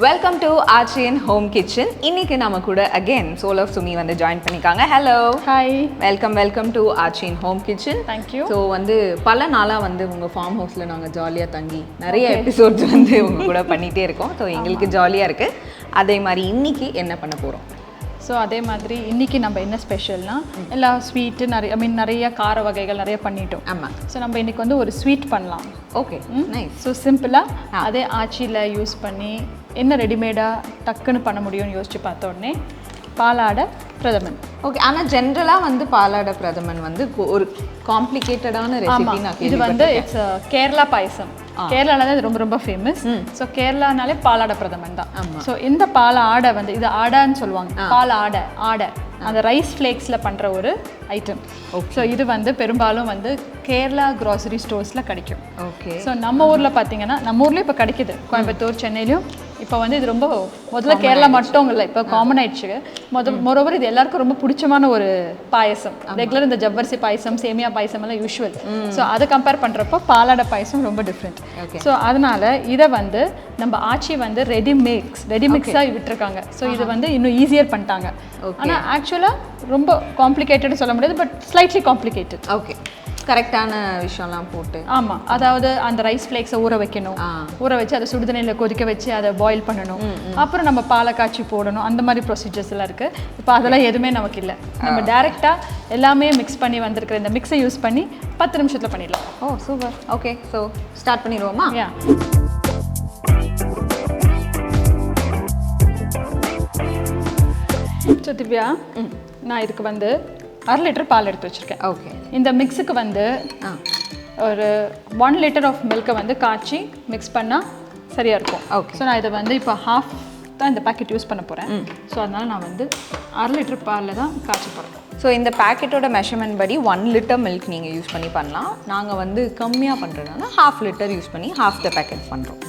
Welcome to Aachi Home Kitchen. இன்னைக்கு நாம கூட again Soul of Sumi வந்து ஜாயின் பண்ணிருக்காங்க. Hello. Hi. Welcome to Aachi Home Kitchen. Thank you. So வந்து பல நாளா வந்து உங்க ஃபார்ம் ஹவுஸ்ல நாங்க ஜாலியா தங்கி நிறைய எபிசோட்ஸ் வந்து உங்க கூட பண்ணிட்டே இருக்கோம். So எங்களுக்கு ஜாலியா இருக்கு. அதே மாதிரி இன்னைக்கு என்ன பண்ண போறோம்? ஸோ அதே மாதிரி இன்றைக்கி நம்ம என்ன ஸ்பெஷல்னா எல்லா ஸ்வீட்டு நிறைய கார வகைகள் நிறைய பண்ணிட்டோம். ஆமாம். ஸோ நம்ம இன்றைக்கி வந்து ஒரு ஸ்வீட் பண்ணலாம். Okay, nice. ஸோ சிம்பிளாக அதே ஆச்சியில் யூஸ் பண்ணி என்ன ரெடிமேடாக டக்குன்னு பண்ண முடியும்னு யோசிச்சு பார்த்த உடனே பாலாடை பிரதமன். ஓகே, ஆனால் ஜென்ரலாக வந்து பாலாடை பிரதமன் வந்து ஒரு காம்ப்ளிகேட்டடான ரெசிபி. நான் இது வந்து இட்ஸ் கேரளா பாயசம். கேரளால தான் இது ரொம்ப ரொம்ப ஃபேமஸ். ஸோ கேரளானாலே பாலாடை பிரதமன் தான். ஸோ இந்த பால் ஆடை வந்து இது ஆடான்னு சொல்லுவாங்க. பால் ஆடை அந்த ரைஸ் ஃப்ளேக்ஸில் பண்ணுற ஒரு ஐட்டம். ஸோ இது வந்து பெரும்பாலும் வந்து கேரளா க்ராசரி ஸ்டோர்ஸில் கிடைக்கும். ஓகே. ஸோ நம்ம ஊரில் பார்த்தீங்கன்னா நம்ம ஊர்லேயும் இப்போ கிடைக்குது, கோயம்புத்தூர் சென்னையிலையும். இப்போ வந்து இது ரொம்ப முதல்ல கேரளா மட்டும் இல்லை, இப்போ காமன் ஆயிடுச்சு. மொரோவர் இது எல்லாருக்கும் ரொம்ப பிடிச்சமான ஒரு பாயசம். ரெகுலர் இந்த ஜவ்வரிசி பாயசம், சேமியா பாயசம் எல்லாம் யூஷுவல். ஸோ அதை கம்பேர் பண்ணுறப்போ பாலாடை பாயசம் ரொம்ப டிஃப்ரெண்ட். ஸோ அதனால இதை வந்து நம்ம ஆச்சி வந்து ரெடிமிக்ஸாக விட்டுருக்காங்க. ஸோ இது வந்து இன்னும் ஈஸியர் பண்ணிட்டாங்க. ஆனால் ஆக்சுவலாக ரொம்ப காம்ப்ளிகேட்டட் சொல்ல முடியாது, பட் ஸ்லைட்லி காம்ப்ளிகேட்டட். ஓகே, கரெக்டான விஷயம்லாம் போட்டு. ஆமாம், அதாவது அந்த ரைஸ் ஃப்ளேக்ஸை ஊற வைக்கணும். ஊற வச்சு அதை சுடுதண்ணியில் கொதிக்க வச்சு அதை பாயில் பண்ணணும். அப்புறம் நம்ம பாலை காய்ச்சி போடணும். அந்த மாதிரி ப்ரொசீஜர்ஸ் எல்லாம் இருக்குது. இப்போ அதெல்லாம் எதுவுமே நமக்கு இல்லை. நம்ம டேரெக்டாக எல்லாமே மிக்ஸ் பண்ணி வந்திருக்கிற இந்த மிக்ஸை யூஸ் பண்ணி 10 நிமிஷத்தில் பண்ணிடலாம். Oh super. Okay, so start பண்ணிடுவோமா? யா. ஸோ திவ்யா, நான் இதுக்கு வந்து 1/2 லிட்டர் பால் எடுத்து வச்சுருக்கேன். ஓகே. இந்த மிக்ஸுக்கு வந்து ஒரு 1 லிட்டர் ஆஃப் மில்கை வந்து காய்ச்சி மிக்ஸ் பண்ணால் சரியாக இருக்கும். ஓகே. ஸோ நான் இதை வந்து இப்போ ஹாஃப் தான் இந்த பேக்கெட் யூஸ் பண்ண போகிறேன். ஸோ அதனால் நான் வந்து 1/2 லிட்டர் பாலில் தான் காய்ச்சி போகிறேன். ஸோ இந்த பேக்கெட்டோட மெஷர்மெண்ட் படி 1 லிட்டர் மில்க் நீங்கள் யூஸ் பண்ணி பண்ணலாம். நாங்கள் வந்து கம்மியாக பண்ணுறதுனால 1/2 லிட்டர் யூஸ் பண்ணி ஹாஃப் த பேக்கெட் பண்ணுறோம்.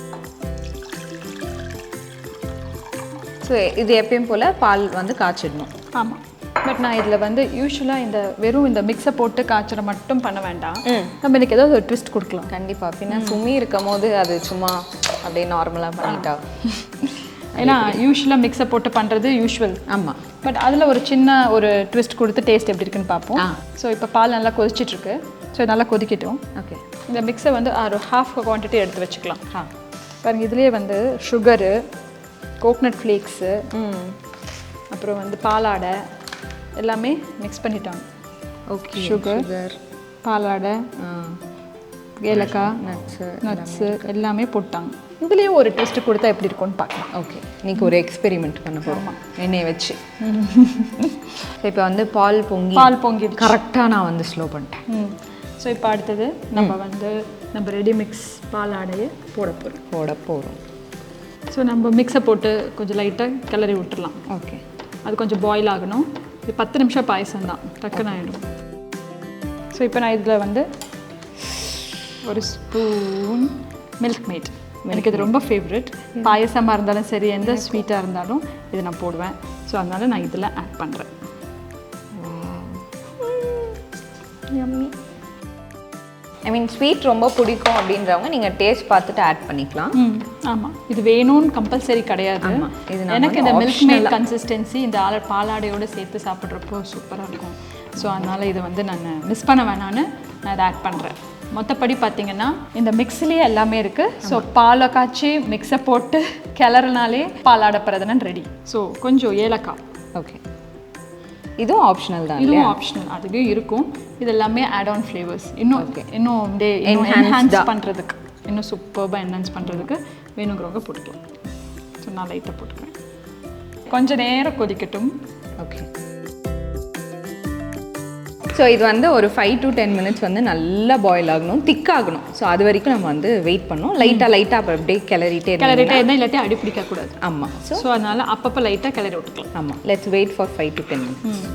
ஸோ இது எப்பயும் போல் பால் வந்து காய்ச்சிடணும். ஆமாம், பட் நான் இதில் வந்து யூஸ்வலாக இந்த வெறும் இந்த மிக்ஸை போட்டு காய்ச்சற மட்டும் பண்ண வேண்டாம். நம்ம எனக்கு ஏதாவது ஒரு ட்விஸ்ட் கொடுக்கலாம். கண்டிப்பாக. பின்ன சுமி இருக்கும் போது அது சும்மா அப்படியே நார்மலாக பண்ணிட்டா. ஏன்னா யூஸ்வலாக மிக்ஸை போட்டு பண்ணுறது யூஸ்வல். ஆமாம், பட் அதில் ஒரு சின்ன ஒரு ட்விஸ்ட் கொடுத்து டேஸ்ட் எப்படி இருக்குன்னு பார்ப்போம். ஸோ இப்போ பால் நல்லா கொதிச்சிட்ருக்கு. ஸோ நல்லா கொதிக்கட்டும். ஓகே. இந்த மிக்ஸை வந்து ஒரு ஹாஃப் குவான்டிட்டி எடுத்து வச்சுக்கலாம். பாருங்கள், இதுலேயே வந்து சுகரு, கோக்னட் ஃப்ளேக்ஸு, அப்புறம் வந்து பாலாடை எல்லாமே மிக்ஸ் பண்ணிட்டாங்க. ஓகே. சுகர், பாலாடை, ஏலக்காய், நட்ஸு எல்லாமே போட்டாங்க. இதுலேயும் ஒரு டெஸ்ட் கொடுத்தா எப்படி இருக்கும்னு பார்க்கலாம். ஓகே, இன்றைக்கி ஒரு எக்ஸ்பெரிமெண்ட் பண்ண போகிறோம் எண்ணெயை வச்சு. இப்போ வந்து பால் பொங்கி கரெக்டாக நான் வந்து ஸ்லோ பண்ணிட்டேன். ஸோ இப்போ அடுத்தது நம்ம ரெடி மிக்ஸ் பாலாடையை போட போகிறோம். ஸோ நம்ம மிக்ஸை போட்டு கொஞ்சம் லைட்டாக கிளறி விட்டுடலாம். ஓகே. அது கொஞ்சம் பாயில் ஆகணும். இது 10 நிமிஷம் பாயசம் தான், டக்குன்னு ஆகிடும். ஸோ இப்போ நான் இதில் வந்து ஒரு ஸ்பூன் மில்க் மேட், எனக்கு இது ரொம்ப ஃபேவரட். பாயசமாக இருந்தாலும் சரி, எந்த ஸ்வீட்டாக இருந்தாலும் இது நான் போடுவேன். ஸோ அதனால் நான் இதில் ஆட் பண்ணுறேன். யம்மி. ஐ மீன் ஸ்வீட் ரொம்ப பிடிக்கும் அப்படின்றவங்க நீங்கள் டேஸ்ட் பார்த்துட்டு ஆட் பண்ணிக்கலாம். ஆமாம், இது வேணும்னு கம்பல்சரி கிடையாது. எனக்கு இந்த மில்க் மேட் கன்சிஸ்டன்சி இந்த பாலாடையோடு சேர்த்து சாப்பிட்றப்போ சூப்பராக இருக்கும். ஸோ அதனால் இதை வந்து நான் மிஸ் பண்ண வேணான்னு நான் இதை ஆட் பண்ணுறேன். மொத்தப்படி பார்த்தீங்கன்னா இந்த மிக்ஸ்லேயே எல்லாமே இருக்குது. ஸோ பாலை காய்ச்சி மிக்ஸை போட்டு கிளறுனாலே பாலாடை பிரதமன் ரெடி. ஸோ கொஞ்சம் ஏலக்காய். ஓகே. இதுவும் ஆப்ஷனல் தான். இதுவும் ஆப்ஷனல், அதுலேயும் இருக்கும். இது எல்லாமே ஆட் ஆன் ஃப்ளேவர்ஸ். இன்னும் என்ஹான்ஸ் பண்ணுறதுக்கு, இன்னும் சூப்பராக என்ஹான்ஸ் பண்ணுறதுக்கு வேணுங்கிறவங்க போட்டுக்கலாம். ஸோ நான் லைட்டாக போட்டுக்கிறேன். கொஞ்சம் நேரம் கொதிக்கட்டும். ஓகே. ஸோ இது வந்து ஒரு 5 to 10 மினிட்ஸ் வந்து நல்லா பாயில் ஆகணும், திக்காகணும். ஸோ அது வரைக்கும் நம்ம வந்து வெயிட் பண்ணோம். லைட்டாக அப்போ அப்படியே கிளறிட்டே இருந்தால் இல்லாட்டி அடி பிடிக்கக்கூடாது. ஆமாம். ஸோ அதனால் அப்பப்போ லைட்டாக கிளறி விட்டுக்கலாம். ஆமாம். Let's wait for 5 to 10 minutes.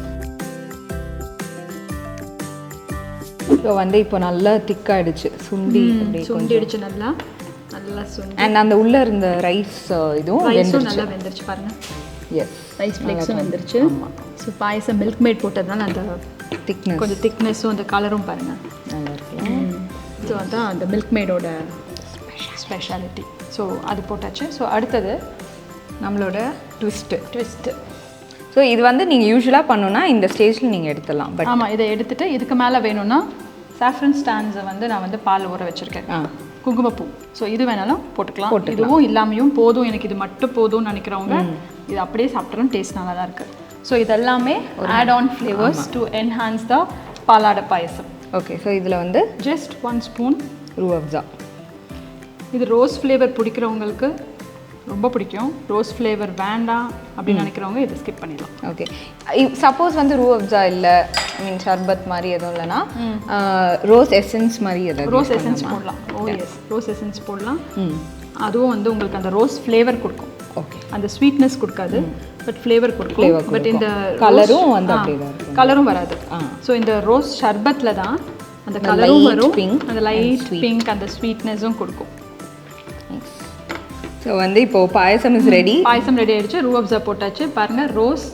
So வந்து இப்போ நல்லா திக்காகிடுச்சு, சுண்டிடுச்சு நல்லா சுண்டி. அண்ட் அந்த உள்ளே இருந்த ரைஸ் இதுவும் நல்லா வெந்துருச்சு பாருங்கள். எஸ், ரைஸ் ஃப்ளேக்ஸும் வந்துருச்சு. ஸோ பாயசம் மில்க் மேட் போட்டதுனால அந்த திக்னஸ், கொஞ்சம் திக்னஸும் அந்த கலரும் பாருங்கள் நல்லா இருக்கு. ஸோ அதுதான் அந்த மில்க் மேடோட ஸ்பெஷாலிட்டி. ஸோ அது போட்டாச்சு. ஸோ அடுத்தது நம்மளோட ட்விஸ்ட்டு. ஸோ இது வந்து நீங்கள் யூஸ்வலாக பண்ணணும்னா இந்த ஸ்டேஜில் நீங்கள் எடுத்துடலாம். பட் ஆமாம், இதை எடுத்துட்டு இதுக்கு மேலே வேணும்னா சாஃப்ரன் ஸ்டாண்ட்ஸை வந்து நான் வந்து பால் ஊற வச்சுருக்கேன், குங்குமப்பூ. ஸோ இது வேணாலும் போட்டுக்கலாம். இதுவும் இல்லாமையும் போதும், எனக்கு இது மட்டும் போதும்னு நினைக்கிறவங்க இது அப்படியே சாப்பிட்றோம், டேஸ்ட் நல்லா தான் இருக்குது. ஸோ இதெல்லாமே add on flavours to enhance the paladai payasam. Okay, so இதில் வந்து ஜஸ்ட் 1 ஸ்பூன் ரூ அஃப்ஸா. இது ரோஸ் ஃப்ளேவர் பிடிக்கிறவங்களுக்கு ரொம்ப பிடிக்கும். ரோஸ் ஃப்ளேவர் வேண்டாம் அப்படின்னு நினைக்கிறவங்க இதை ஸ்கிப் பண்ணிடலாம். ஓகே, சப்போஸ் வந்து ரூ அஃப்ஸா இல்லை, ஐ மீன் ஷர்பத் மாதிரி எதுவும் இல்லைன்னா ரோஸ் எசன்ஸ் மாதிரி எதாவது ரோஸ் எசன்ஸ் போடலாம். ரோஸ் எசன்ஸ் போடலாம். அதுவும் வந்து உங்களுக்கு அந்த ரோஸ் ஃப்ளேவர் கொடுக்கும். ஓகே, அந்த ஸ்வீட்னஸ் கொடுக்காது, பட் ஃப்ளேவர் கொடுக்கும். பட் இந்த கலரும் வந்து அப்படியே தான் இருக்கும், கலரும் வராது. ஸோ இந்த ரோஸ் ஷர்பத்தில் தான் அந்த கலரும் வரும், அந்த லைட் பிங்க் அந்த ஸ்வீட்னஸும் கொடுக்கும். ஸோ வந்து இப்போ பாயசம் இஸ் ரெடி. பாயசம் ரெடி ஆயிடுச்சு, ரூ அஃப்ஸா போட்டாச்சு. பாருங்க, ரோஸ்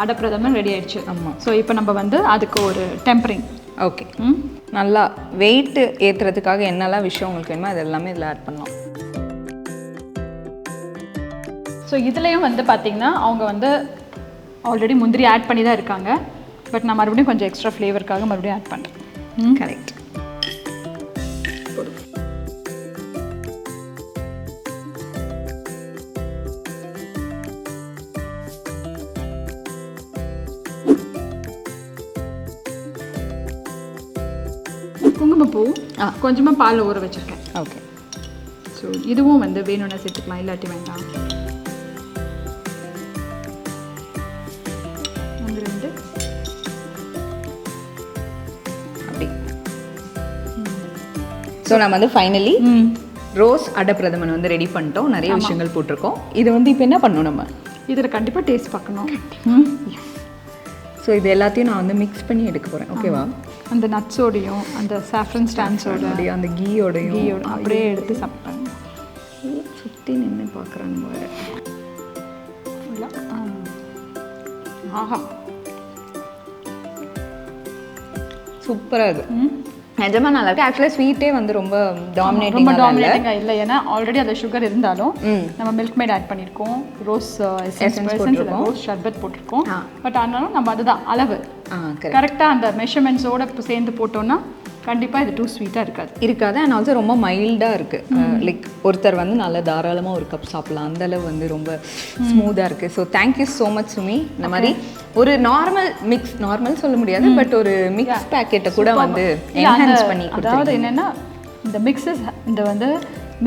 அடை பிரதமன் ரெடி ஆயிடுச்சு. ஆமாம். ஸோ இப்போ நம்ம வந்து அதுக்கு ஒரு டெம்பரிங். ஓகே, நல்லா வெயிட் ஏற்றுறதுக்காக என்னெல்லாம் விஷயம் உங்களுக்கு வேணுமோ அது எல்லாமே இதில் ஆட் பண்ணலாம். ஸோ இதுலேயும் வந்து பார்த்திங்கன்னா அவங்க வந்து ஆல்ரெடி முந்திரி ஆட் பண்ணி தான் இருக்காங்க. பட் நான் மறுபடியும் கொஞ்சம் எக்ஸ்ட்ரா ஃப்ளேவருக்காக மறுபடியும் ஆட் பண்ணுறேன். கரெக்ட். குங்குமப்பூ கொஞ்சமாக பால் ஊற வச்சுருக்கேன். ஓகே, ஸோ இதுவும் வந்து வேணும்னா சேர்த்துக்கலாம், இல்லாட்டி வேண்டாம். 2 அப்படி. ஸோ நம்ம வந்து ஃபைனலி ரோஸ் அடை பிரதமன் வந்து ரெடி பண்ணிட்டோம். நிறைய விஷயங்கள் போட்டிருக்கோம். இது வந்து இப்போ என்ன பண்ணணும், நம்ம இதில் கண்டிப்பாக டேஸ்ட் பார்க்கணும். ஸோ இது எல்லாத்தையும் நான் வந்து மிக்ஸ் பண்ணி எடுக்க போகிறேன். ஓகேவா? அந்த நட்ஸோடையும் அந்த சாஃப்ரன் ஸ்டாண்ட்ஸோடையும் அந்த கீயோடையும் அப்படியே எடுத்து சாப்பிட்டாங்க. சுற்றி நின்று பார்க்குறாங்க வேறு. ஆஹா, சூப்பராக இருக்குது. நிஜமாக நல்லா இருக்குது. ஆக்சுவலாக ஸ்வீட்டே வந்து ரொம்ப டாமினேட்டிங்காக இல்லை, ஏன்னா ஆல்ரெடி அதில் சுகர் இருந்தாலும் நம்ம மில்க் மேட் ஆட் பண்ணியிருக்கோம், ரோஸ் ரோஸ் ஷர்பத் போட்டிருக்கோம். பட் ஆனாலும் நம்ம அதுதான் அளவு கரெக்டாக அந்த மெஷர்மெண்ட்ஸோட சேர்ந்து போட்டோம்னா கண்டிப்பாக இது டூ ஸ்வீட்டாக இருக்காது. அண்ட் ஆல்சோ ரொம்ப மைல்டாக இருக்குது. லைக் ஒருத்தர் வந்து நல்லா தாராளமாக ஒரு கப் சாப்பிட்லாம், அந்தளவு வந்து ரொம்ப ஸ்மூத்தாக இருக்குது. So thank you so much Sumi. இந்த மாதிரி ஒரு நார்மல் சொல்ல முடியாது, பட் ஒரு மிக்ஸ் பேக்கெட்டை கூட வந்து என்ஹான்ஸ் பண்ணி. அதாவது என்னென்னா இந்த மிக்ஸஸ் இந்த வந்து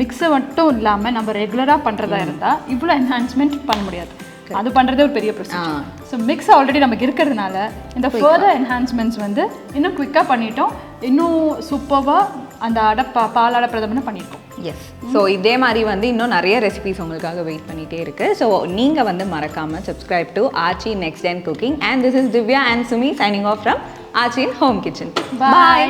மிக்ஸை மட்டும் இல்லாமல் நம்ம ரெகுலராக பண்ணுறதா இருந்தால் இவ்வளோ என்ஹான்ஸ்மெண்ட் பண்ண முடியாது. அது பண்ணுறதே ஒரு பெரிய ப்ரொசீஜர். ஸோ மிக்ஸ் ஆல்ரெடி நமக்கு இருக்கிறதுனால இந்த ஃபர்தர் என்ஹான்ஸ்மெண்ட்ஸ் வந்து இன்னும் குயிக்காக பண்ணிட்டோம், இன்னும் சூப்பராக அந்த பாலாடை பிரதமனை பண்ணியிருக்கோம். எஸ், ஸோ இதே மாதிரி வந்து இன்னும் நிறைய ரெசிபிஸ் உங்களுக்காக வெயிட் பண்ணிகிட்டே இருக்குது. ஸோ நீங்கள் வந்து மறக்காமல் subscribe to Aachi next time cooking. And this is Divya and Sumi signing off from Aachi in home kitchen. Bye.